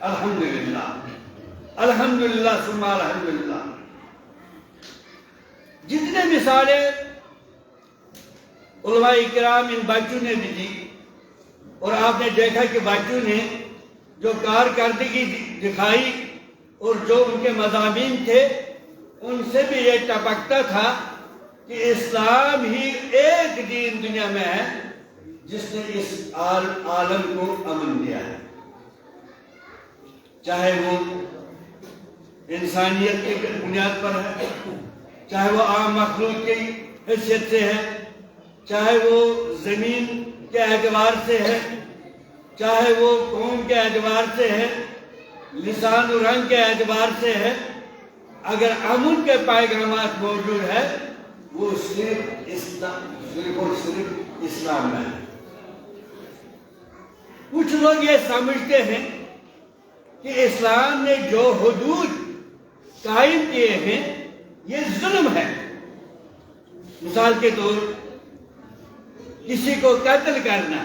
الحمدللہ الحمدللہ ثم الحمدللہ. جتنے مثالیں علماء کرام ان بچوں نے بھی دی، اور آپ نے دیکھا کہ بچوں نے جو کارکردگی دکھائی اور جو ان کے مضامین تھے، ان سے بھی یہ ٹپکتا تھا کہ اسلام ہی ایک دین دنیا میں ہے جس نے اس عالم کو امن دیا ہے، چاہے وہ انسانیت کی بنیاد پر ہے، چاہے وہ عام مخلوق کی حیثیت سے ہے، چاہے وہ زمین کے اعتبار سے ہے، چاہے وہ قوم کے اعتبار سے ہے، لسان و رنگ کے اعتبار سے ہے. اگر امن کے پیغامات موجود ہے وہ صرف اور صرف اسلام میں ہے. کچھ لوگ یہ سمجھتے ہیں کہ اسلام نے جو حدود قائم کیے ہیں یہ ظلم ہے. مثال کے طور کسی کو قتل کرنا،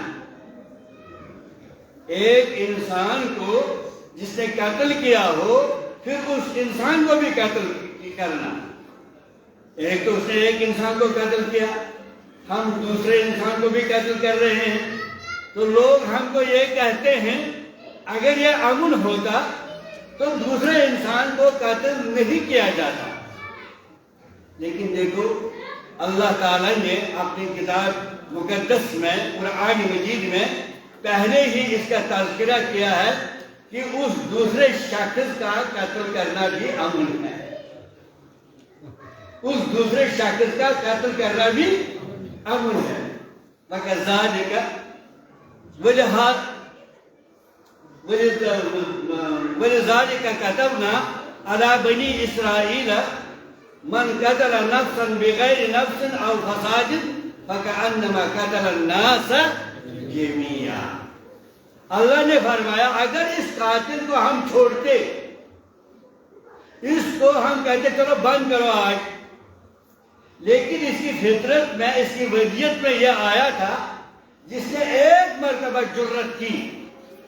ایک انسان کو جس نے قتل کیا ہو پھر اس انسان کو بھی قتل کرنا. ایک تو اس نے ایک انسان کو قتل کیا، ہم دوسرے انسان کو بھی قتل کر رہے ہیں، تو لوگ ہم کو یہ کہتے ہیں اگر یہ امن ہوتا تو دوسرے انسان کو قتل نہیں کیا جاتا. لیکن دیکھو اللہ تعالیٰ نے اپنی کتاب مقدس میں قرآن مجید میں پہلے ہی اس کا تذکرہ کیا ہے کہ اس دوسرے شخص کا قتل کرنا بھی امن ہے. اس دوسرے شخص کا قتل کرنا بھی امن ہے. وَكَذَلِكَ وَلِذَلِكَ كَتَبْنَا عَلَى بَنِي إِسْرَائِيلَ مَنْ قَتَلَ نَفْسًا بِغَيْرِ نَفْسٍ أَوْ فَسَادٍ فَكَأَنَّمَا قَتَلَ النَّاسَ جَمِيعًا. اللہ نے فرمایا اگر اس قاتل کو ہم چھوڑتے، اس کو ہم کہتے چلو بند کرو آج، لیکن اس کی فطرت میں، اس کی وضعیت میں یہ آیا تھا جس نے ایک مرتبہ جرت کی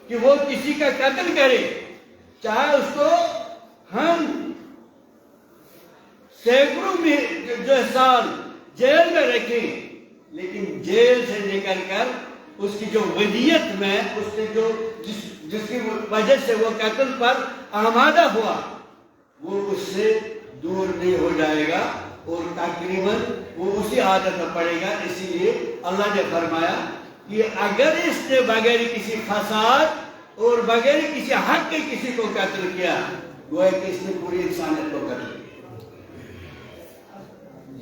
کہ وہ کسی کا قتل کرے، چاہے اس کو ہم سینکڑوں میں جو سال جیل میں رکھیں، لیکن جیل سے نکل کر اس کی جو وضعیت میں، اس نے جو جس کی وجہ سے وہ قتل پر آمادہ ہوا، وہ اس سے دور نہیں ہو جائے گا اور تقریباً وہ اسی عادت میں پڑے گا. اسی لیے اللہ نے فرمایا کہ اگر اس نے بغیر کسی فساد اور بغیر کسی حق کے کسی کو قتل کیا، گویا کہ اس نے پوری انسانیت کو قتل کیا.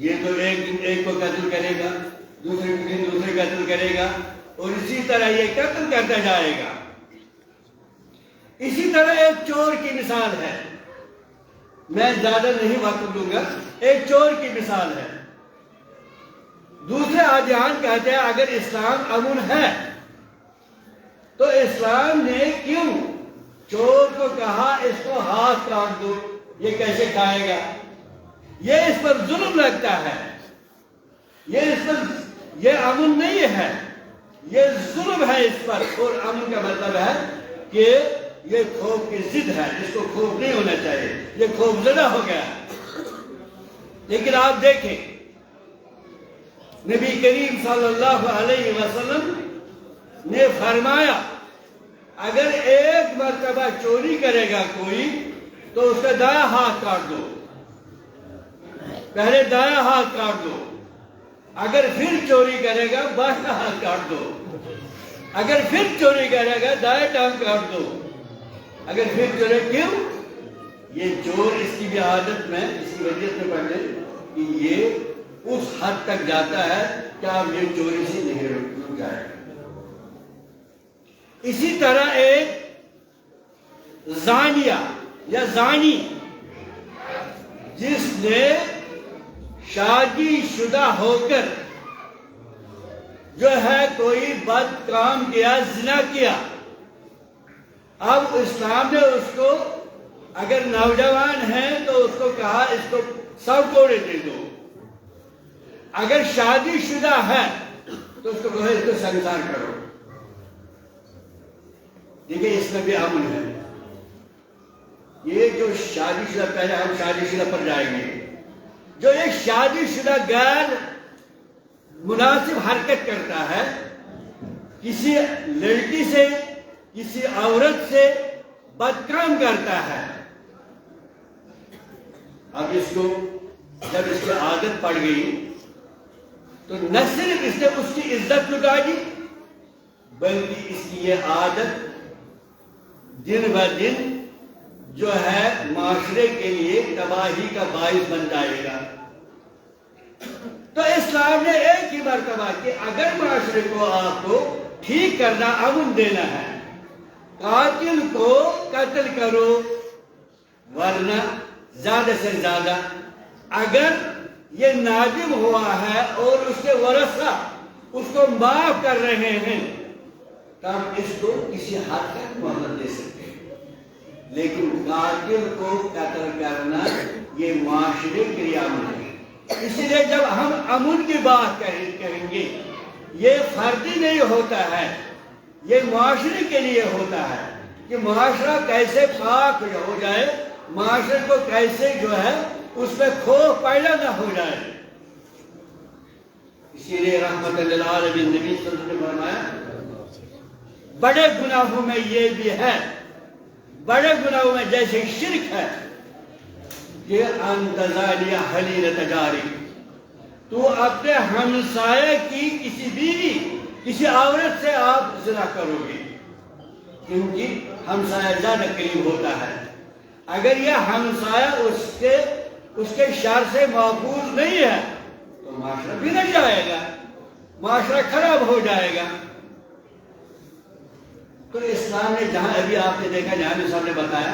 یہ تو ایک کو قتل کرے گا، دوسرے دن دوسرے قتل کرے گا، اور اسی طرح یہ قتل کرتا جائے گا. اسی طرح ایک چور کی مثال ہے، میں زیادہ نہیں وقت دوں گا. ایک چور کی مثال ہے. دوسرے ادیان کہتے ہیں اگر اسلام امن ہے تو اسلام نے کیوں چور کو کہا اس کو ہاتھ کاٹ دو، یہ کیسے کھائے گا؟ یہ اس پر ظلم لگتا ہے، یہ امن نہیں ہے، یہ ظلم ہے اس پر. اور امن کا مطلب ہے کہ یہ خوف کی ضد ہے، اس کو خوف نہیں ہونا چاہیے، یہ خوف زدہ ہو گیا. لیکن آپ دیکھیں نبی کریم صلی اللہ علیہ وسلم نے فرمایا اگر ایک مرتبہ چوری کرے گا کوئی تو اس کا دایاں ہاتھ کاٹ دو، پہلے دایاں ہاتھ کاٹ دو. اگر پھر چوری کرے گا بائیں ہاتھ کاٹ دو، اگر پھر چوری کرے گا دائیں ٹانگ کاٹ دو. اگر پھر چورے کیوں؟ یہ چور اس کی بھی عادت میں، اس کی وجہ سے پڑھ لیں کہ یہ اس حد تک جاتا ہے کہ آپ یہ چوری سے نہیں رک جائے. اسی طرح ایک زانیہ یا زانی جس نے شادی شدہ ہو کر جو ہے کوئی بد کام کیا، زنا کیا، اب اسلام نے اس کو اگر نوجوان ہے تو اس کو کہا اس کو 100 کوڑے دے دو. اگر شادی شدہ ہے تو اس کو کہا اس کو سنسار کرو. دیکھیں اس میں بھی امن ہے. یہ جو شادی شدہ، پہلے ہم شادی شدہ پر جائیں گے، جو ایک شادی شدہ غیر مناسب حرکت کرتا ہے، کسی لڑکی سے، کسی عورت سے بدکام کرتا ہے، اب اس کو جب اس کی عادت پڑ گئی تو نہ صرف اس نے اس کی عزت لٹا دی، بلکہ اس کی یہ عادت دن بہ دن جو ہے معاشرے کے لیے تباہی کا باعث بن جائے گا۔ تو اسلام نے ایک ہی مرتبہ کہ اگر معاشرے کو آپ کو ٹھیک کرنا، امن دینا ہے، قاتل کو قتل کرو، ورنہ زیادہ سے زیادہ اگر یہ نادم ہوا ہے اور اس کے ورثہ اس کو معاف کر رہے ہیں تب اس کو کسی حد تک مہلت دے سکتے ہیں، لیکن قاتل کو قتل کرنا یہ معاشرے کے لیے امن ہے۔ اس لیے جب ہم امن کی بات کریں گے، یہ فردی نہیں ہوتا ہے، یہ معاشرے کے لیے ہوتا ہے کہ معاشرہ کیسے پاک ہو جائے، معاشرے کو کیسے جو ہے اس میں خوف پیدا نہ ہو جائے۔ اسی لیے رحمت للعالمین نبی صلی اللہ علیہ وسلم نے فرمایا بڑے گناہوں میں یہ بھی ہے، بڑے گناہوں میں جیسے شرک ہے کہ ان تزانی حلیلۃ جارک، تو اپنے ہمسائے کی کسی بیوی، کسی عورت سے آپ زنا کرو گے، کیونکہ ہمسایہ زیادہ قریب ہوتا ہے۔ اگر یہ ہمسایہ اس کے شر سے محفوظ نہیں ہے تو معاشرہ بگڑ جائے گا، معاشرہ خراب ہو جائے گا۔ تو اسلام نے جہاں ابھی آپ نے دیکھا، جہاں صاحب نے بتایا،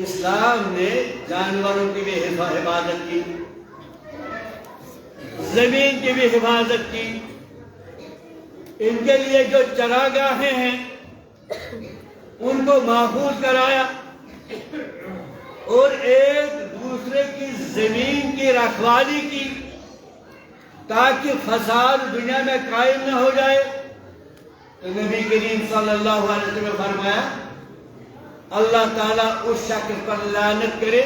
اسلام نے جانوروں کی بھی حفاظت کی، زمین کی بھی حفاظت کی، ان کے لیے جو چراگاہیں ہیں ان کو محفوظ کرایا، اور ایک دوسرے کی زمین کی رکھوالی کی تاکہ فساد دنیا میں قائم نہ ہو جائے۔ تو نبی کریم صلی اللہ علیہ وسلم نے فرمایا اللہ تعالیٰ اس شخص پر لعنت کرے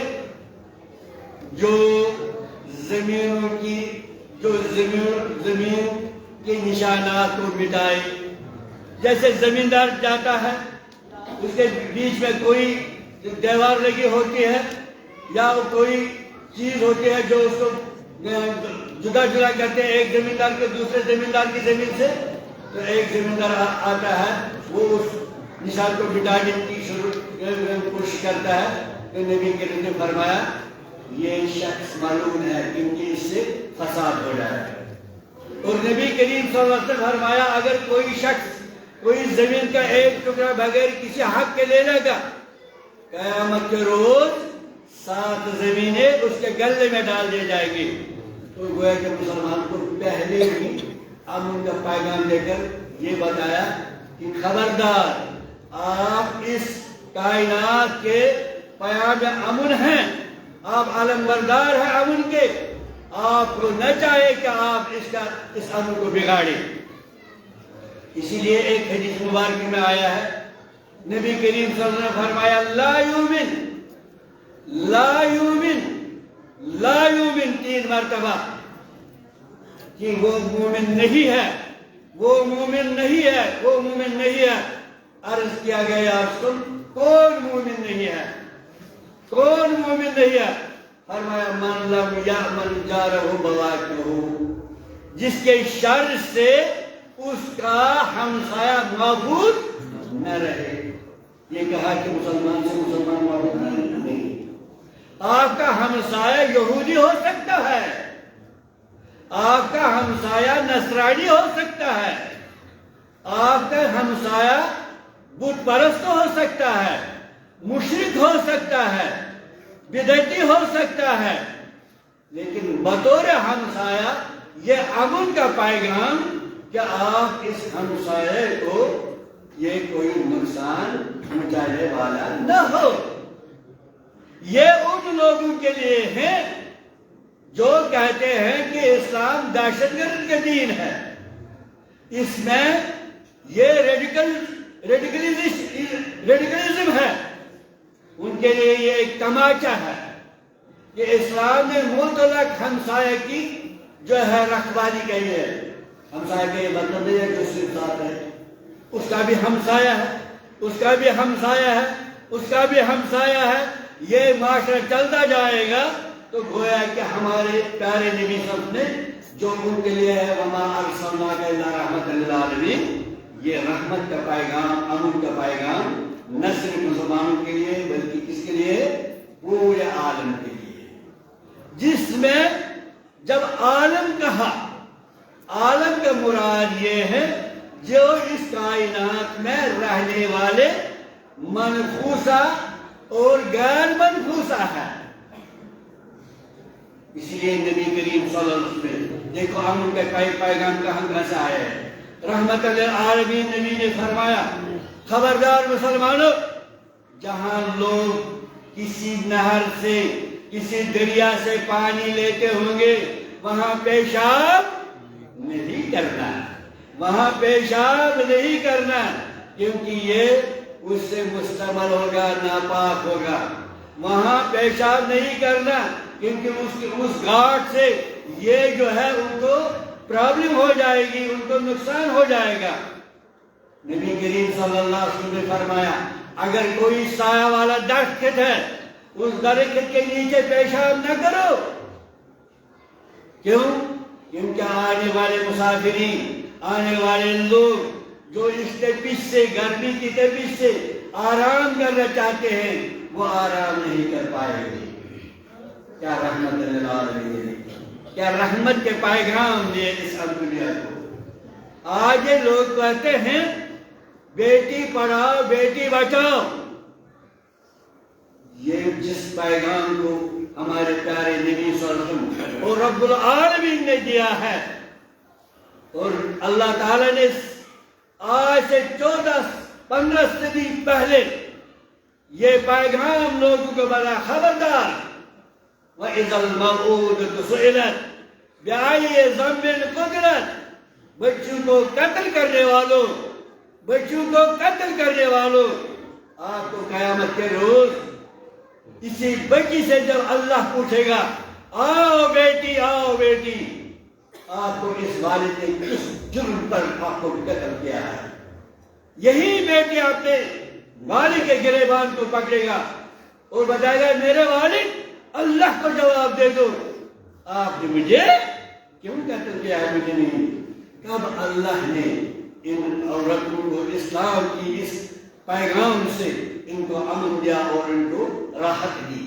جو زمین کے نشانات کو مٹائے۔ جیسے زمیندار جاتا ہے، اس کے بیچ میں کوئی دیوار لگی ہوتی ہے یا کوئی چیز ہوتی ہے جو اس کو جدا جدا کرتے ہیں ایک زمیندار کے دوسرے زمیندار کی زمین سے، تو ایک زمیندار آتا ہے، وہ اس نشان کو مٹانے کی کوشش کرتا ہے۔ تو نبی کریم نے فرمایا یہ شخص معلوم ہے کیونکہ اس سے فساد ہو جائے گا۔ اور نبی کریم صلی اللہ علیہ وسلم فرمایا اگر کوئی شخص کوئی زمین کا ایک ٹکڑا بغیر کسی حق کے لے لے گا، قیامت کے روز 7 زمینیں اس کے گلے میں ڈال دی جائیں گی۔ تو گویا کہ مسلمان کو پہلے ہی امن کا پیغام دے کر یہ بتایا کہ خبردار، آپ اس کائنات کے پیام امن ہیں، آپ علمبردار ہیں امن کے، آپ کو نہ چاہے کہ آپ اس امن کو بگاڑیں۔ اسی لیے ایک حدیث مبارک میں آیا ہے، نبی کریم صلی اللہ علیہ وسلم نے فرمایا لا یؤمن 3 مرتبہ کہ وہ مومن نہیں ہے، وہ مومن نہیں ہے، وہ مومن نہیں ہے۔ عرض کیا گیا یا رسول کون مومن نہیں ہے، کون مومن نہیں ہے؟ فرمایا من لم یأمن جارہ بواقعہ، جس کے شر سے اس کا ہمسایہ محفوظ نہ رہے۔ یہ کہا کہ مسلمان سے مسلمان محفوظ نہ رہنا نہیں۔ آپ کا ہمسایہ یہودی ہو سکتا ہے، آپ کا ہمسایہ نصرانی ہو سکتا ہے، آپ کا ہمسایہ بت پرست ہو سکتا ہے، مشرک ہو سکتا ہے، بدعتی ہو سکتا ہے، لیکن بطور ہمسایہ یہ امن کا پیغام کہ آپ اس ہمسائے کو یہ کوئی نقصان پہنچانے والا نہ ہو۔ یہ ان لوگوں کے لیے ہے جو کہتے ہیں کہ اسلام دہشت گرد کا دین ہے، اس میں یہ ریڈیکلزم ہے، کے لیے یہ ایک تماچا ہے کہ اسلام نے مطلق ہمسایہ کی جو ہے رکھوالی کے لیے، ہمسایہ کا یہ مطلب نہیں ہے کہ اس کے ساتھ ہے، اس کا بھی ہمسایہ ہے، اس کا بھی ہمسایہ ہے، اس کا بھی ہمسایہ ہے، یہ معاشرہ چلتا جائے گا تو گویا کہ ہمارے پیارے نبی صلی اللہ علیہ وسلم نے جو ان کے لیے ہے وما ارسلناک الا رحمۃ للعالمین، یہ رحمت کا پیغام، امن کا پیغام نہ صرف مسلمانوں کے لیے بلکہ کس کے لیے؟ پورے عالم کے لیے، جس میں جب عالم کہا، عالم کا مراد یہ ہے جو اس کائنات میں رہنے والے منفوسہ اور غیر منفوسہ ہے۔ اسی لیے نبی کریم صلی اللہ علیہ وسلم دیکھو امن کا پیغام کہاں سے آیا ہے، رحمت للعالمین نبی نے فرمایا خبردار مسلمانوں، جہاں لوگ کسی نہر سے کسی دریا سے پانی لیتے ہوں گے وہاں پیشاب نہیں کرنا، وہاں پیشاب نہیں کرنا، کیونکہ یہ اس سے مستعمل ہوگا، ناپاک ہوگا۔ وہاں پیشاب نہیں کرنا کیونکہ اس گھاٹ سے یہ جو ہے ان کو پرابلم ہو جائے گی، ان کو نقصان ہو جائے گا۔ نبی کریم صلی اللہ علیہ وسلم نے فرمایا اگر کوئی سایہ والا درخت ہے اس درخت کے نیچے پیشاب نہ کرو۔ کیوں؟ کیونکہ آنے والے مسافرین، آنے والے لوگ جو اس تپش سے، گرمی کی تپش سے آرام کرنا چاہتے ہیں وہ آرام نہیں کر پائیں گے۔ کیا رحمت للعالمین، کیا رحمت کے پیغام دیے اس دنیا کو۔ آج یہ لوگ کہتے ہیں بیٹی پڑھاؤ بیٹی بچاؤ، یہ جس پیغام کو ہمارے پیارے نبی صلی اللہ علیہ وسلم اور رب العالمین نے دیا ہے، اور اللہ تعالیٰ نے آج سے 14-15 صدی پہلے یہ پیغام لوگوں کو بڑا خبردار، وَإِذَا الْمَوْءُودَةُ سُئِلَتْ بِأَيِّ ذَنبٍ قُتِلَتْ، بچوں کو قتل کرنے والوں، بچوں کو قتل کرنے والوں، آپ کو قیامت کے روز اسی بچی سے جب اللہ پوچھے گا آؤ بیٹی آؤ بیٹی، آپ کو اس والد نے کس جرم پر آپ کو قتل کیا ہے، یہی بیٹی اپنے والد کے گریبان کو پکڑے گا اور بتائے گا میرے والد اللہ کو جواب دے دو، آپ نے مجھے کیوں قتل کیا ہے، مجھے نہیں۔ کب اللہ نے ان عورتوں کو اسلام کی اس پیغام سے ان کو امن دیا اور ان کو راحت دی۔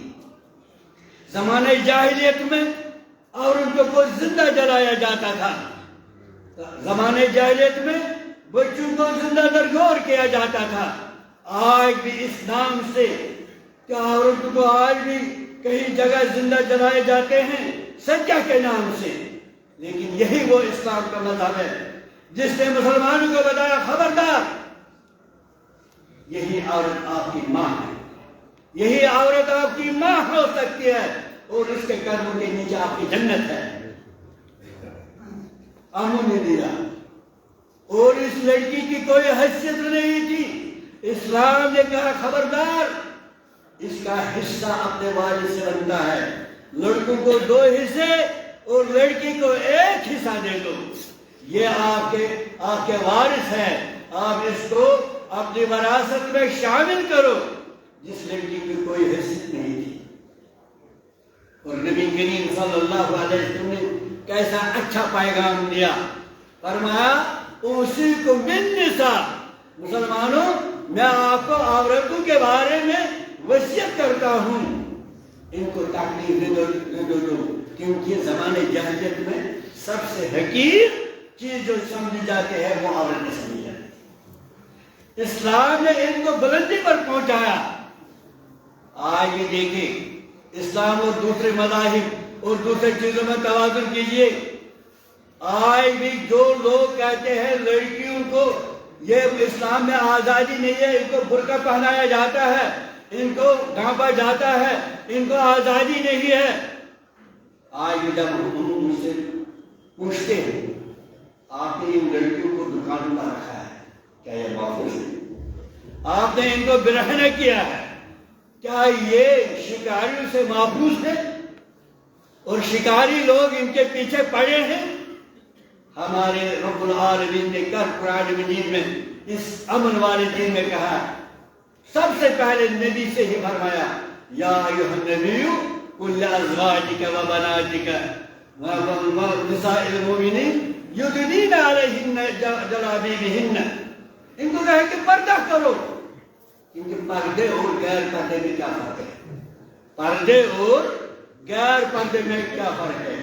زمانے جاہلیت میں عورتوں کو زندہ جلایا جاتا تھا، زمانے جاہلیت میں بچوں کو زندہ درگور کیا جاتا تھا۔ آج بھی اس نام سے کہ عورتوں کو آج بھی کئی جگہ زندہ جلائے جاتے ہیں سجدہ کے نام سے، لیکن یہی وہ اسلام کا مذہب ہے جس نے مسلمانوں کو بتایا خبردار، یہی عورت آپ کی ماں ہے، یہی عورت آپ کی ماں ہو سکتی ہے اور اس کے قدموں کے نیچے آپ کی جنت ہے۔ امن نے دیا اور اس لڑکی کی کوئی حیثیت نہیں تھی، اسلام نے کہا خبردار اس کا حصہ اپنے والد سے بنتا ہے، لڑکوں کو 2 حصے اور لڑکی کو 1 حصہ دے دو، یہ آپ کے وارث ہے، آپ اس کو اپنی وراثت میں شامل کرو۔ جس لڑکی کی کوئی حیثیت نہیں تھی، اور نبی کریم صلی اللہ علیہ وسلم نے کیسا اچھا پیغام دیا، فرمایا اوصیکم بالنساء، مسلمانوں میں آپ کو عورتوں کے بارے میں وصیت کرتا ہوں ان کو تکلیف نہ دو، کیونکہ زمانے جاہلیت میں سب سے حقیر چیز جو سمجھی جاتی ہے وہ عورت نے سمجھی جاتی ہے۔ اسلام نے ان کو بلندی پر پہنچایا۔ آج یہ دیکھیں اسلام اور دوسرے مذاہب اور دوسرے چیزوں میں توازن کیجئے۔ آج بھی جو لوگ کہتے ہیں لڑکیوں کو یہ اسلام میں آزادی نہیں ہے، ان کو برقع پہنایا جاتا ہے، ان کو ڈھانپا جاتا ہے، ان کو آزادی نہیں ہے، آج بھی جب ہم ان سے پوچھتے ہیں آپ نے ان لڑکیوں کو دکانوں پر رکھا ہے، کیا یہ معقول ہے؟ آپ نے ان کو برہنہ کیا ہے، کیا یہ شکاریوں سے محفوظ ہے اور شکاری لوگ ان کے پیچھے پڑے ہیں؟ ہمارے رب العالمین نے قرآن مجید میں اس امن والے دین میں کہا، سب سے پہلے نبی سے ہی فرمایا، یا ایھا النبی قل لازواجک و بناتک و نساء المؤمنین یدنین علیہن جلابیبہن، ان کو کہا کہ پردہ کرو، کیونکہ پردے اور غیر پردے میں کیا فرق ہے؟ پردے اور غیر پردے میں کیا فرق ہے؟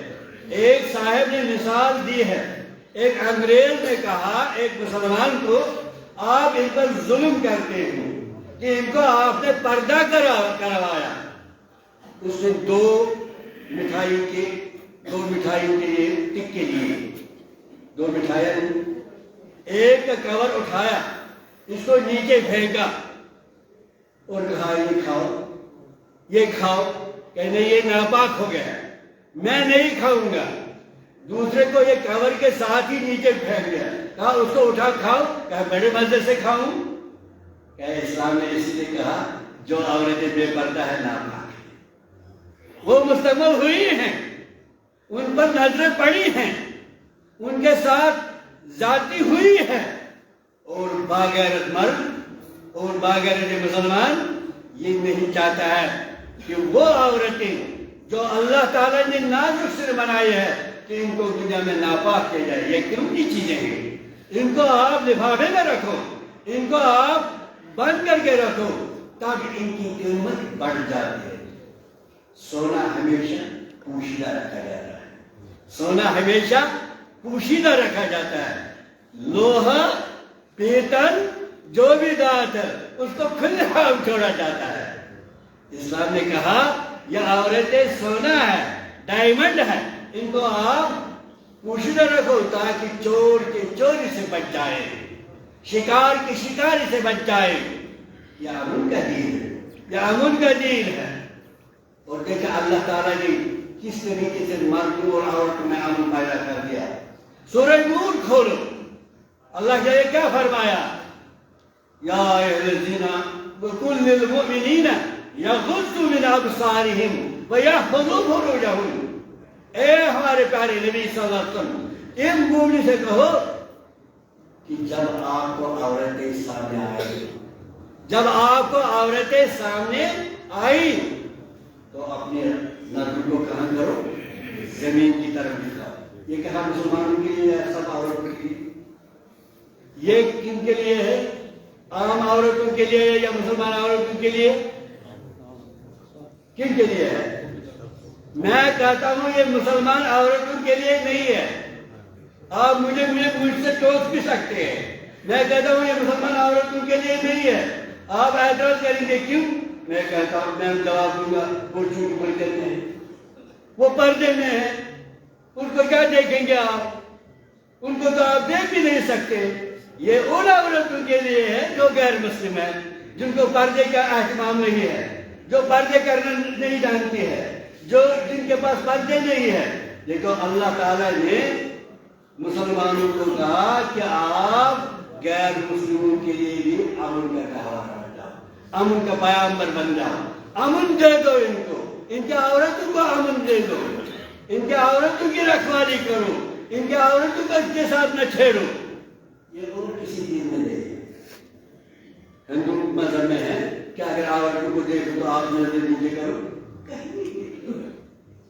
ایک صاحب نے مثال دی ہے، ایک انگریز نے کہا ایک مسلمان کو، آپ ان پر ظلم کرتے ہیں کہ ان کو آپ نے پردہ کروایا۔ اس نے دو مٹھائیوں کے لیے ٹکے لیے، دو مٹھائیاں، ایک کا کور اٹھایا، اس کو نیچے پھینکا اور کہا یہ کھاؤ، یہ کھاؤ، کہنے یہ ناپاک ہو گیا، میں نہیں کھاؤں گا۔ دوسرے کو یہ کور کے ساتھ ہی نیچے پھینک دیا، کہا اس کو اٹھا کھاؤ، کہا بڑے مزے سے کھاؤں۔ کہ اسلام نے اس لیے کہا جو عورتیں بے پردہ ہے ناپاک ہے، وہ مستعمل ہوئی ہیں، ان پر نظریں پڑی ہیں، ان کے ساتھ ذاتی ہوئی ہے، اور باغیرت مرد اور باغیرت مسلمان یہ نہیں چاہتا ہے کہ وہ عورتیں جو اللہ تعالیٰ نے نازک سے بنائی ہے کہ ان کو دنیا میں ناپاک کیا جائے۔ یہ قیمتی چیزیں ہیں، ان کو آپ لفافے میں رکھو، ان کو آپ بند کر کے رکھو تاکہ ان کی قیمت بڑھ جاتی ہے۔ سونا ہمیشہ پوشیدہ رکھا جاتا ہے، سونا ہمیشہ پوشیدہ رکھا جاتا ہے، لوہا پیتل جو بھی دھات ہے اس کو کھلے عام چھوڑا جاتا ہے۔ اسلام نے کہا یہ عورتیں سونا ہے، ڈائمنڈ ہے، ان کو آپ پوشیدہ رکھو تاکہ چور کے چوری سے بچ جائے، شکار کی شکاری سے بچ جائے۔ یہ امن کا دین ہے، یہ امن کا دین ہے۔ اور دیکھا اللہ تعالیٰ نے کس طریقے سے مردوں اور عورتوں میں امن پیدا کر دیا۔ سورہ نور کھولو، اللہ نے کیا فرمایا؟ یا ایھا الذین قل للمؤمنین یغضوا من ابصارہم ویحفظوا فروجہم، اے ہمارے پیارے نبی صلی اللہ علیہ وسلم، ان مومنین سے کہو کہ جب آپ کو عورتیں سامنے آئیں، جب آپ کو عورتیں سامنے آئیں تو اپنے نظر کو کہاں کرو؟ زمین کی طرف دکھاؤ۔ یہ کہا مسلمانوں کے لیے ہے، سب عورتوں کے لیے؟ یہ کن کے لیے ہے؟ عام عورتوں کے لیے یا مسلمان عورتوں کے لیے؟ کن کے لیے ہے؟ میں کہتا ہوں یہ مسلمان عورتوں کے لیے نہیں ہے۔ آپ مجھے مجھ سے ٹوک بھی سکتے ہیں، میں کہتا ہوں یہ مسلمان عورتوں کے لیے نہیں ہے۔ آپ اعتراض کریں گے کیوں؟ میں کہتا ہوں میں جواب دوں گا، وہ جھوٹ بولتے ہیں، وہ پردے میں ہیں، ان کو کیا دیکھیں گے آپ؟ ان کو تو آپ دیکھ بھی نہیں سکتے۔ یہ ان عورتوں کے لیے ہے جو غیر مسلم ہے، جن کو پردے کا اہتمام نہیں ہے، جو پردے کرنا نہیں جانتی ہے، جن کے پاس پردے نہیں ہے۔ دیکھو اللہ تعالیٰ نے مسلمانوں کو کہا کہ آپ غیر مسلموں کے لیے بھی امن کا کہا کر جاؤ، امن کا پیغمبر بن جاؤ، امن دے دو ان کو، ان کے عورتوں کو امن دے دو، ان کے عورتوں کی رکھوالی کرو، ان کے عورتوں کو کے ساتھ نہ چھیڑو۔ یہ اور کسی دین میں نہیں، ہندو مذہب میں ہے کہ اگر عورتوں کو دیکھو تو آپ نظر نیچے کرو،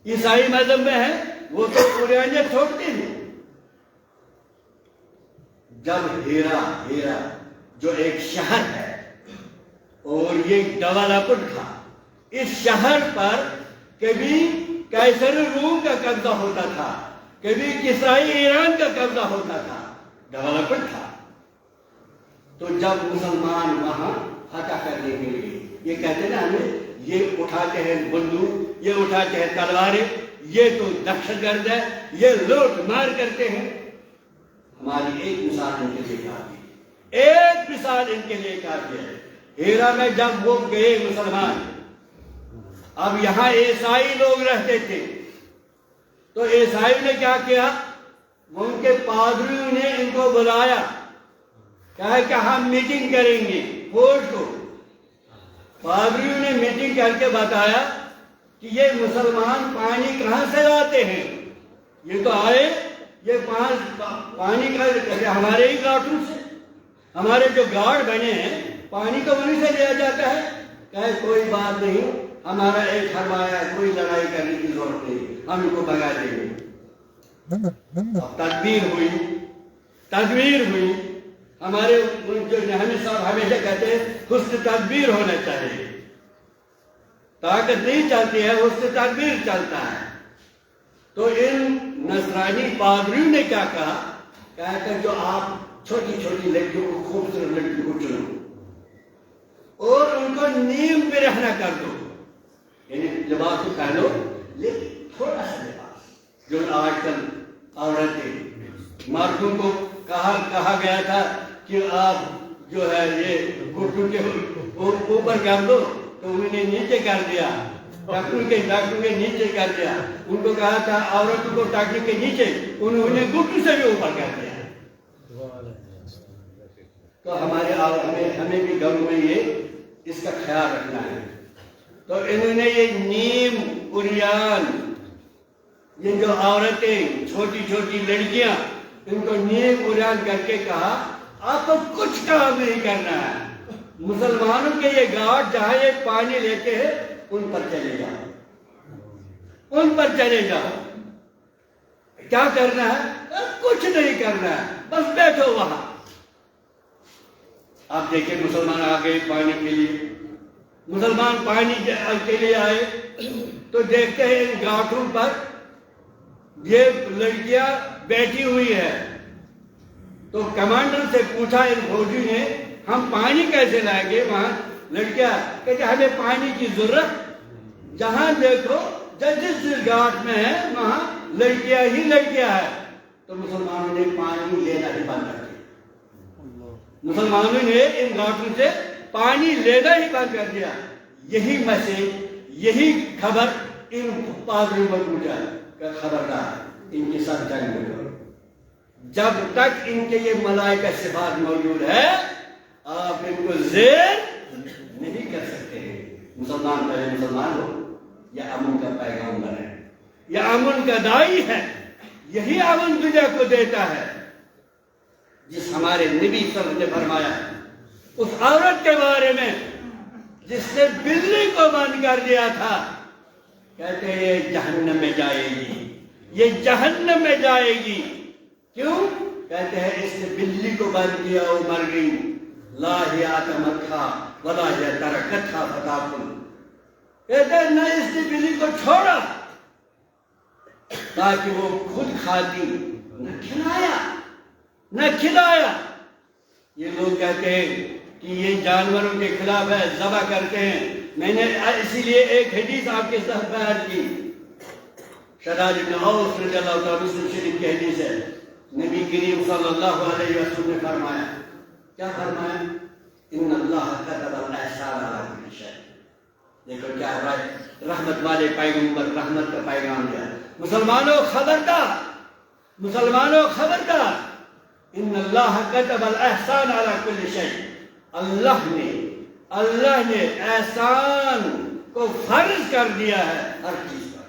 عیسائی مذہب میں ہے وہ تو قرآن چھوڑتے ہیں۔ جب ہیرا جو ایک شہر ہے اور یہ ڈیولپڈ تھا، اس شہر پر کبھی قیصر روم کا قبضہ ہوتا تھا، کبھی کسرائی ایران کا قبضہ ہوتا تھا، ڈیولپڈ تھا۔ تو جب مسلمان وہاں فتح کرنے کے لیے یہ کہتے ہیں ہمیں یہ اٹھاتے ہیں بندوق، یہ اٹھاتے ہیں تلواریں، یہ تو دہشت گرد ہے، یہ لوٹ مار کرتے ہیں۔ ہماری ایک مثال ان کے لیے کافی ہے، ایک مثال ان کے لیے کافی ہے۔ ہیرا میں جب وہ گئے مسلمان، اب یہاں عیسائی لوگ رہتے تھے، تو عیسائی نے کیا کیا؟ وہ ان کے پادریوں نے ان کو بلایا، کہا کہ ہم میٹنگ کریں گے، فورٹ کو پادریوں نے میٹنگ کر کے بتایا کہ یہ مسلمان پانی کہاں سے لاتے ہیں؟ یہ تو آئے یہ پانی کا ہمارے ہی گاٹوں سے، ہمارے جو گاڑ بنے ہیں پانی تو وہیں سے لیا جاتا ہے۔ کہے کوئی بات نہیں، ہمارا ایک فرمایا کوئی لڑائی کرنے کی ضرورت نہیں، ہم ان کو بھگا دیں گے۔ اب تدبیر ہوئی۔ ہمارے جو جہانی صاحب ہمیشہ کہتے ہیں حسن تدبیر ہونا چاہیے، طاقت نہیں چلتی ہے، حسن تدبیر چلتا ہے۔ تو ان نصرانی پادریوں نے کیا کہا کہ جو آپ چھوٹی چھوٹی لڑکیوں کو، خوبصورت لڑکیوں کو چنو اور ان کو نیم پہ رہنا کر دو، یعنی لباس تو پہنو لیکن تھوڑا سا لباس۔ جو آج کل عورتیں، مردوں کو کہا گیا تھا کہ آپ جو ہے یہ گھٹنوں کے اوپر کر دو، تو انہوں نے نیچے کر دیا، ڈاکٹروں کے نیچے کر دیا۔ ان کو کہا تھا عورتوں کو ڈاکٹر کے نیچے، انہوں نے گھٹنوں سے بھی اوپر کر دیا۔ تو ہمیں بھی گھروں میں یہ اس کا خیال رکھنا ہے۔ تو انہوں نے یہ نیم عریان، یہ جو عورتیں چھوٹی چھوٹی لڑکیاں، ان کو نیم عریان کر کے کہا آپ کو کچھ کام نہیں کرنا ہے، مسلمانوں کے یہ گھاٹ جہاں یہ پانی لیتے ہیں ان پر چلے جاؤ، ان پر چلے جاؤ۔ کیا کرنا ہے؟ کچھ نہیں کرنا ہے، بس بیٹھو وہاں۔ آپ دیکھیں مسلمان آگے پانی کے لیے، مسلمان پانی کے لیے آئے تو دیکھتے ہیں ان گھاٹوں پر یہ لڑکیاں بیٹھی ہوئی ہے۔ تو کمانڈر سے پوچھا ان فوجی نے ہم پانی کیسے لائیں گے؟ وہاں لڑکیاں کہتے ہمیں پانی کی ضرورت، جہاں دیکھو جس گھاٹ میں ہے وہاں لڑکیاں ہی لڑکیاں ہیں۔ تو مسلمانوں نے پانی لینا ہی بند کر دیا، مسلمانوں نے ان گھاٹوں سے پانی لینا ہی بند کر دیا۔ یہی میسج، یہی خبر ان پادریوں پر پہنچا کہ خبردار ان کے ساتھ جنگ میں کرو، جب تک ان کے یہ ملائکہ صفات موجود ہے آپ ان کو زیر نہیں کر سکتے۔ مسلمان پہلے مسلمان ہو، یہ امن کا پیغامبر ہے، یہ امن کا دائی ہے، یہی امن دنیا کو دیتا ہے۔ جس ہمارے نبی صلی اللہ علیہ وسلم نے فرمایا اس عورت کے بارے میں جس نے بلی کو بند کر دیا تھا، کہتے ہیں یہ جہنم میں جائے گی، یہ جہنم میں جائے گی۔ کیوں؟ کہتے ہیں اس نے بلی کو بند کیا اور مر گئی، لا ہی آتمت تھا ولا ہی ترکت تھا فتاکن۔ کہتے ہیں نہ اس نے بلی کو چھوڑا تاکہ وہ خود کھاتی، نہ کھلایا۔ یہ لوگ کہتے ہیں کہ یہ جانوروں کے خلاف ہے، ذبح کرتے ہیں۔ میں نے اسی لیے ایک حدیث آپ کے ساتھ بیان کی، شداد بن اوس رضی اللہ تعالیٰ مسلم شریف کی حدیث ہے۔ نبی کریم صلی اللہ علیہ وسلم نے فرمایا، کیا فرمایا؟ ان اللہ کتب الاحسان علی کل شیء۔ دیکھو کیا رحمت والے پیغمبر، رحمت کا پیغام دیا۔ مسلمانوں خبردار، مسلمانوں خبردار، ان اللہ کتب الاحسان علی کل شیء۔ اللہ نے احسان کو فرض کر دیا ہے ہر چیز پر۔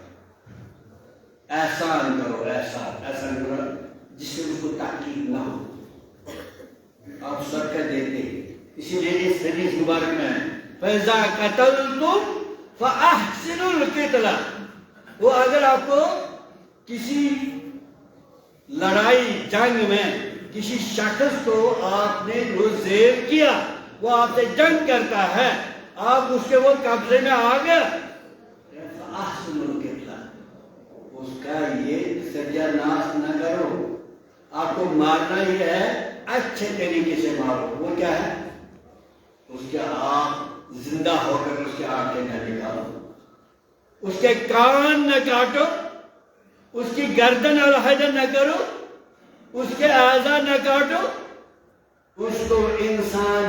احسان کرو، احسان کرو جس سے اس کو تاکید نہ ہو، آپ صدقہ دیتے۔ اسی لیے اس حدیث مبارک میں فَإِذَا قَتَلْتُمْ فَأَحْسِنُوا الْقِتْلَ، وہ اگر آپ کو کسی لڑائی جنگ میں کسی شخص کو آپ نے جو زیر کیا، وہ آپ سے جنگ کرتا ہے، آپ اس کے وہ قبضے میں آ گئے، فَأَحْسِنُوا الْقِتْلَ، اس کا یہ سجا ناس نہ کرو۔ آپ کو مارنا ہی ہے، اچھے طریقے سے مارو۔ وہ کیا ہے؟ اس کے آپ زندہ ہو کر اس کے آنکھیں نہ نکالو، اس کے کان نہ کاٹو، اس کی گردن علیحدہ نہ کرو، اس کے اعضاء نہ کاٹو، اس کو انسان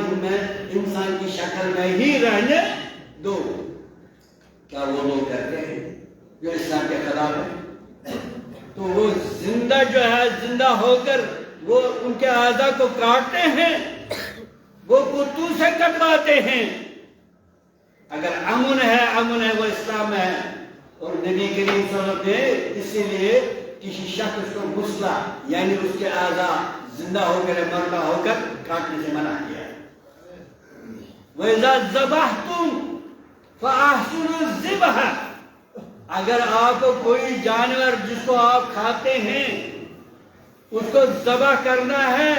کی شکل میں ہی رہنے دو۔ کیا وہ لوگ کرتے ہیں جو اسلام کے خلاف ہے؟ تو وہ زندہ جو ہے، زندہ ہو کر وہ ان کے اعضاء کو کاٹتے ہیں، وہ کتوں سے کٹواتے ہیں، اگر امن ہے وہ اسلام میں ہے. اور نبی کریم صلی اللہ علیہ وسلم نے اسی لیے کسی شخص کو مسلح یعنی اس کے اعضاء زندہ ہو کر مردہ ہو کر کاٹنے سے منع کیا ہے. وَإِذَا ذَبَحْتُمْ فَأَحْسِنُوا الذِّبْحَ. اگر آپ کو کوئی جانور جس کو آپ کھاتے ہیں اس کو ذبح کرنا ہے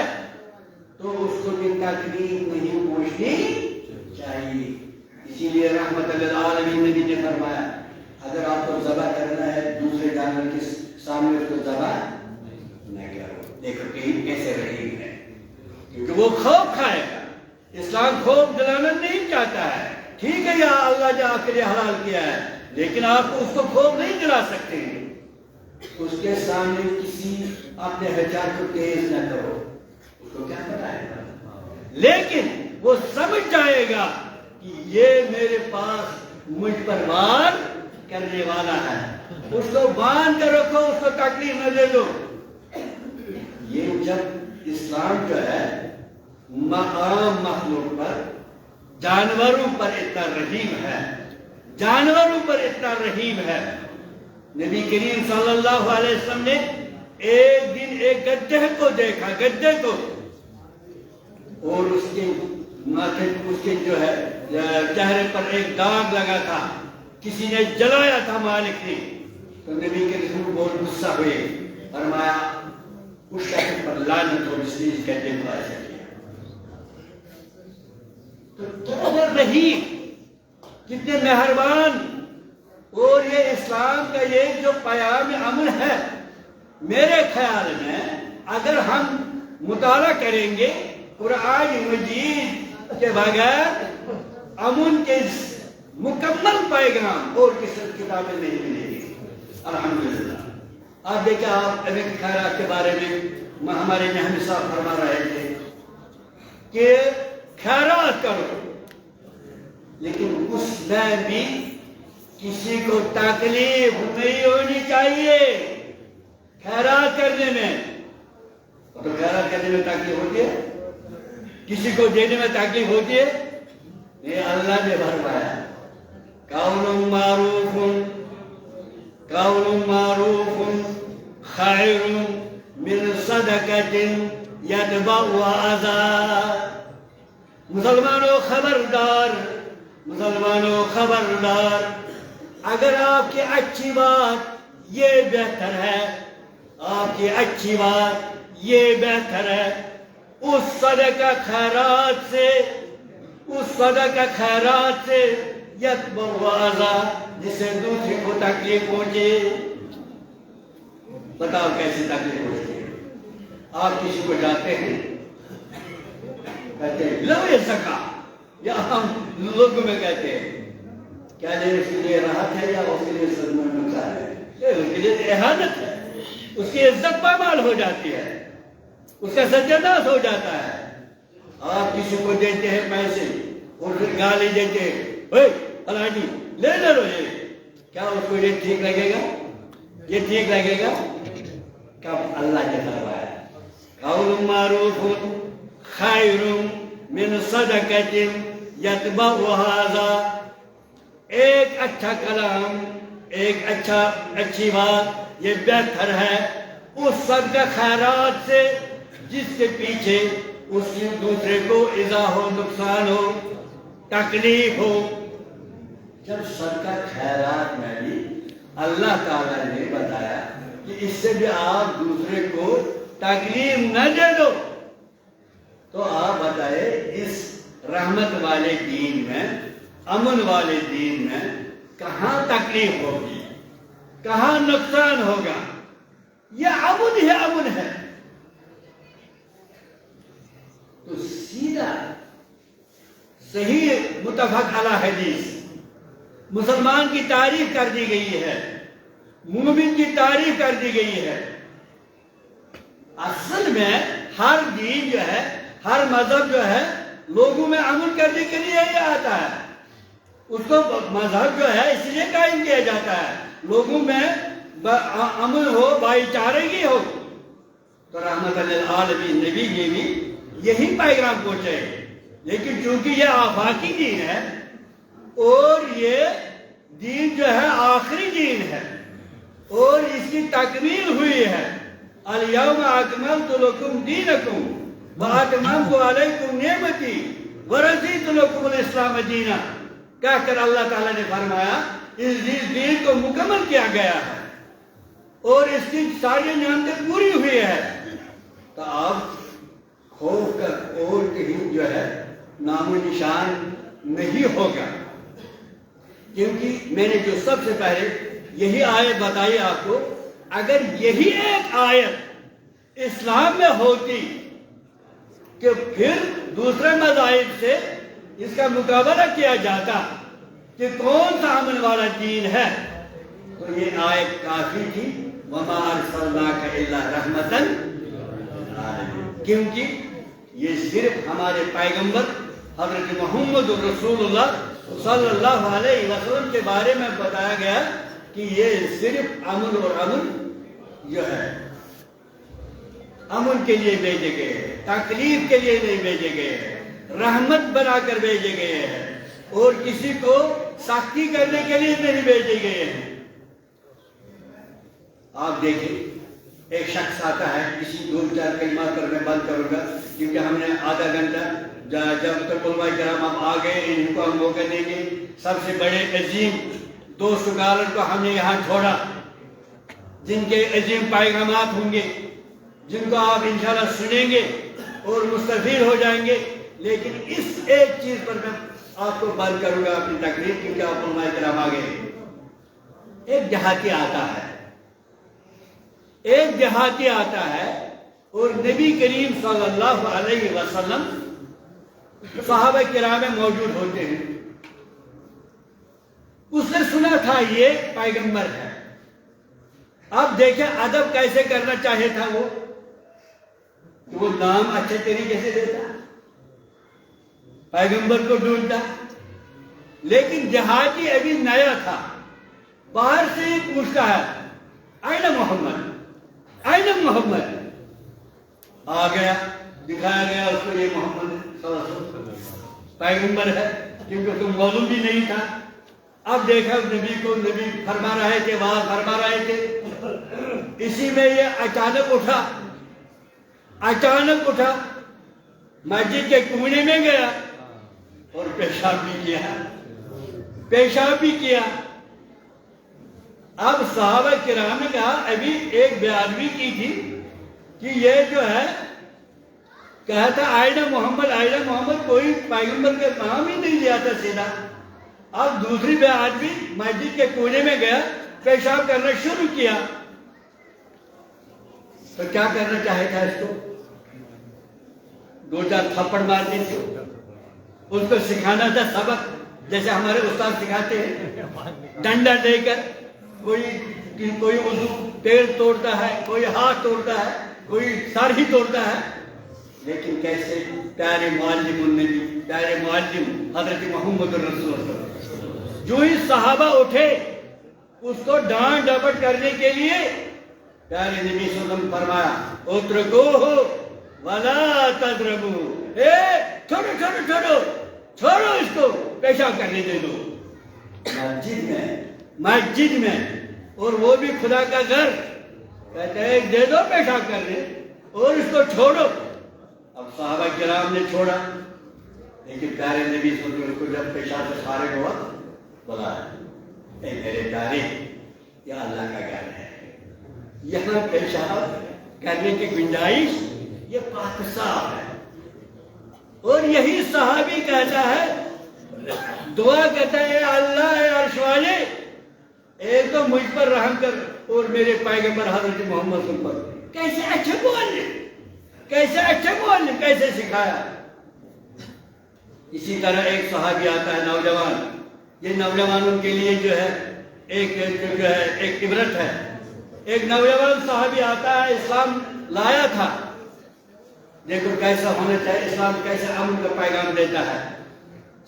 تو اس کو بھی تکلیف نہیں پہنچنی چاہیے. اسی لیے رحمت للعالمین نبی نے فرمایا اگر آپ کو ذبح کرنا ہے دوسرے جانور کے سامنے اس کو ذبح نہ کرو. دیکھو کہ کیسے رحیم ہے کیونکہ وہ خوف کھائے گا. اسلام خوف دلانا نہیں چاہتا ہے. ٹھیک ہے یا اللہ نے آپ کے لیے حلال کیا ہے لیکن آپ اس کو خوف نہیں دلا سکتے ہیں. اس کے سامنے کسی اپنے ہتھیار کو تیز نہ کرو. اس کو کیا پتا ہے لیکن وہ سمجھ جائے گا کہ یہ میرے پاس مجھ پر وار کرنے والا ہے. اس کو باندھ کر رکھو, اس کو تکلیف نہ دے دو. یہ جب اسلام جو ہے عام مخلوق پر جانوروں پر اتنا رحیم ہے, جانوروں پر اتنا رحیم ہے. نبی کریم صلی اللہ علیہ وسلم نے ایک دن ایک گدھے کو دیکھا, گدھے کو, اور اس کے ماتھے اس کے جو ہے چہرے پر ایک داغ لگا تھا, کسی نے جلایا تھا مالک نے. تو نبی کے رسول بہت غصہ ہوئے, فرمایا اس شخص پر لعنت ہو جس نے اس گدھے کو ایسا کیا. تو رحیم, کتنے مہربان. اور یہ اسلام کا یہ جو پیام امن ہے, میرے خیال میں اگر ہم مطالعہ کریں گے قرآن مجید کے بغیر امن کے مکمل پیغام اور کسی کتابیں نہیں ملے گی. الحمدللہ. آپ دیکھیں, آپ امریکہ خیرات کے بارے میں ہمارے نحمی صاحب فرما رہے تھے کہ خیرات کرو لیکن اس میں بھی کسی کو تکلیف نہیں ہونی چاہیے. خیرات کرنے میں تو خیرات کرنے میں تکلیف ہوتی ہے, کسی کو دینے میں تکلیف ہوتی ہے. یہ اللہ نے فرمایا قول معروف خیر من صدقۃ یتبعها اذی. مسلمانوں خبردار, مسلمانوں خبردار, اگر آپ کی اچھی بات یہ بہتر ہے, آپ کی اچھی بات یہ بہتر ہے اس صدقہ خیرات سے, اس صدقہ خیرات سے یتبع اذی جسے دوسرے کو تکلیف پہنچے. بتاؤ کیسی تکلیف پہنچتی ہے. آپ کسی کو جاتے ہیں کہتے ہیں لو یہ زکا, یا ہم لوگوں میں کہتے ہیں کیا اس کے لیے راحت ہے یا اس کے لیے نقصان ہے؟ اس کے لیے احانت ہے, اس کی عزت پامال ہو جاتی ہے, اس کا سجداس ہو جاتا ہے. آپ کسی کو دیتے ہیں پیسے اور پھر گالی دیتے ہیں, اوے فلاں لے لو یہ, کیا اس کو یہ ٹھیک لگے گا؟ یہ ٹھیک لگے گا؟ کب اللہ کے فرمایا قول معروف خیر من صدقۃ یتبعها اذی. ایک اچھا کلام, ایک اچھی بات یہ بہتر ہے اس صدقہ خیرات سے جس کے پیچھے اس کی دوسرے کو ایذا ہو, نقصان ہو, تکلیف ہو. جب صدقہ خیرات میں بھی اللہ تعالیٰ نے بتایا کہ اس سے بھی آپ دوسرے کو تکلیف نہ دے دو, تو آپ بتائے اس رحمت والے دین میں, امن والے دین میں کہاں تکلیف ہوگی, کہاں نقصان ہوگا؟ یہ امن ہے, امن ہے. تو سیدھا صحیح متفق علی حدیث مسلمان کی تعریف کر دی گئی ہے, مومن کی تعریف کر دی گئی ہے. اصل میں ہر دین جو ہے, ہر مذہب جو ہے لوگوں میں امن کرنے کے لیے ہی آتا ہے. اس کو مذہب جو ہے اس لیے قائم کیا جاتا ہے لوگوں میں امن ہو, بھائی چارگی ہو. تو رحمت للعالمین نبی نے بھی یہی پیغام پہنچائے, لیکن چونکہ یہ آفاقی دین ہے اور یہ دین جو ہے آخری دین ہے اور اس کی تکمیل ہوئی ہے. الیوم اکملت لکم دینکم واتممت علیکم نعمتی ورضیت لکم الاسلام دینا. کہہ کر اللہ تعالیٰ نے فرمایا اس دین کو مکمل کیا گیا ہے اور اس کی ساری نعمتیں پوری ہوئی ہے. تو آپ خوف کر اور کہیں جو ہے نام و نشان نہیں ہوگا، کیونکہ میں نے جو سب سے پہلے یہی آیت بتائی آپ کو. اگر یہی ایک آیت اسلام میں ہوتی کہ پھر دوسرے مذاہب سے اس کا مقابلہ کیا جاتا کہ کون سا امن والا دین ہے، تو یہ آیت کافی تھی. وَمَا أَرْسَلْنَاكَ إِلَّا رَحْمَةً لِلْعَالَمِينَ. کیونکہ یہ صرف ہمارے پیغمبر حضرت محمد رسول اللہ صلی اللہ علیہ وسلم کے بارے میں بتایا گیا کہ یہ صرف امن اور امن جو ہے امن کے لیے بھیجے گئے ہیں، تکلیف کے لیے نہیں بھیجے گئے ہیں، رحمت بنا کر بھیجے گئے ہیں اور کسی کو سختی کرنے کے لیے نہیں بھیجے گئے ہیں. آپ دیکھیں ایک شخص آتا ہے، کسی 2-4 کلمات پر میں بند کروں گا کیونکہ ہم نے آدھا گھنٹہ جب تک علماء کرام ہم آ گئے ان کو ہم موقع دیں گے. سب سے بڑے عظیم 2 سکالر کو ہم نے یہاں چھوڑا جن کے عظیم پیغامات ہوں گے، جن کو آپ انشاءاللہ سنیں گے اور مستفید ہو جائیں گے. لیکن اس ایک چیز پر میں آپ کو بند کروں گا اپنی تقریر کیونکہ آپ علماء کرام آ گئے. ایک دیہاتی آتا ہے، ایک دیہاتی آتا ہے اور نبی کریم صلی اللہ علیہ وسلم صحابہ کرام میں موجود ہوتے ہیں. اس نے سنا تھا یہ پیغمبر ہے. اب دیکھیں ادب کیسے کرنا چاہے تھا وہ نام اچھے طریقے سے دیتا، پیغمبر کو ڈھونڈتا. لیکن دیہاتی ابھی نیا تھا، باہر سے ہی پوچھتا ہے آئین محمد، آئین محمد. آ گیا، دکھایا گیا اس کو یہ محمد صلی اللہ علیہ وسلم پیغمبر ہے، کیونکہ اس کو معلوم بھی نہیں تھا. اب دیکھا نبی کو، نبی فرما رہے تھے، وہاں فرما رہے تھے. اسی میں یہ اچانک اٹھا مسجد کے کونے میں گیا اور پیشاب بھی کیا. اب صحابہ کرام نے کہا ابھی ایک بیان بھی کی تھی کہ یہ جو ہے کہا تھا آئین محمد، کوئی پیغمبر کے نام ہی نہیں لیا تھا سیدھا. اب دوسری بیان بھی مسجد کے کونے میں گیا، پیشاب کرنا شروع کیا. تو کیا کرنا چاہے تھا اس کو؟ 2-4 تھپڑ مارنے تھے، اس کو سکھانا تھا سبق، جیسے ہمارے استاد سکھاتے ہیں ڈنڈا دے کر. کوئی وضو پیر توڑتا ہے، کوئی ہاتھ توڑتا ہے، کوئی سر ہی توڑتا ہے. لیکن کیسے پیارے معلم النبی، پیارے معلم حضرت محمد رسول اللہ جو ہی صحابہ اٹھے اس کو ڈانٹ ڈپٹ کرنے کے لیے پیارے نبی صلی اللہ علیہ وسلم فرمایا اترکوہ ولا تضربوہ، چھوڑو اس کو، پیشاب کرنے دے دو. مسجد میں اور وہ بھی خدا کا گھر، کہتے ہیں دے دو پیشاب کرنے اور اس کو چھوڑو. اب صحابہ کرام نے چھوڑا، لیکن پیارے نبی صلی اللہ علیہ وسلم کو جب پیشاب سے فارغ ہوا بلایا، اے میرے پیارے، یہ اللہ کا گھر ہے، یہاں پیشاب کرنے کی گنجائش یہ پاک صاف ہے. اور یہی صحابی کہتا ہے، دعا کرتا ہے اللہ اے عرش والے ایک تو مجھ پر رحم کر اور میرے پیغمبر حضرت محمد صلی اللہ علیہ وسلم. کیسے اچھے بولنے، کیسے سکھایا. اسی طرح ایک صحابی آتا ہے نوجوان. یہ نوجوانوں کے لیے جو ہے ایک عبرت ہے. ایک نوجوان صحابی آتا ہے، اسلام لایا تھا. دیکھو کیسا ہونا چاہیے اسلام، کیسے امن کا پیغام دیتا ہے.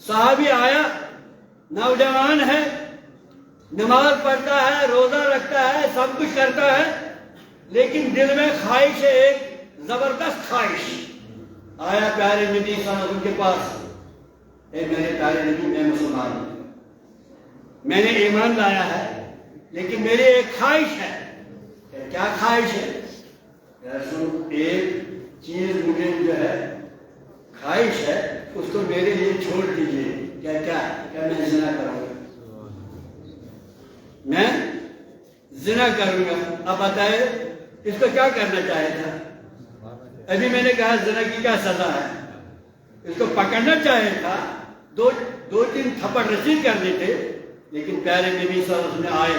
صحابی آیا، نوجوان ہے، نماز پڑھتا ہے، روزہ رکھتا ہے، سب کچھ کرتا ہے، لیکن دل میں خواہش ہے، ایک زبردست خواہش. آیا پیارے نبی صلی اللہ علیہ وسلم کے پاس، اے میرے پیارے نبی میں مسلمان ہوں، میں نے ایمان لایا ہے، لیکن میری ایک خواہش ہے. کیا خواہش ہے؟ رسول ایک چیز مجھے جو ہے خواہش ہے، اس کو میرے لیے چھوڑ دیجیے. کیا میں زنا کروں گا، میں زنا کروں گا. اب بتائے اس کو کیا کرنا چاہے تھا؟ ابھی میں نے کہا زنا کی کیا سزا ہے. اس کو پکڑنا چاہے تھا، دو تین تھپڑ رسید کرنے تھے، لیکن پیارے نبی صلی اللہ علیہ وسلم آئے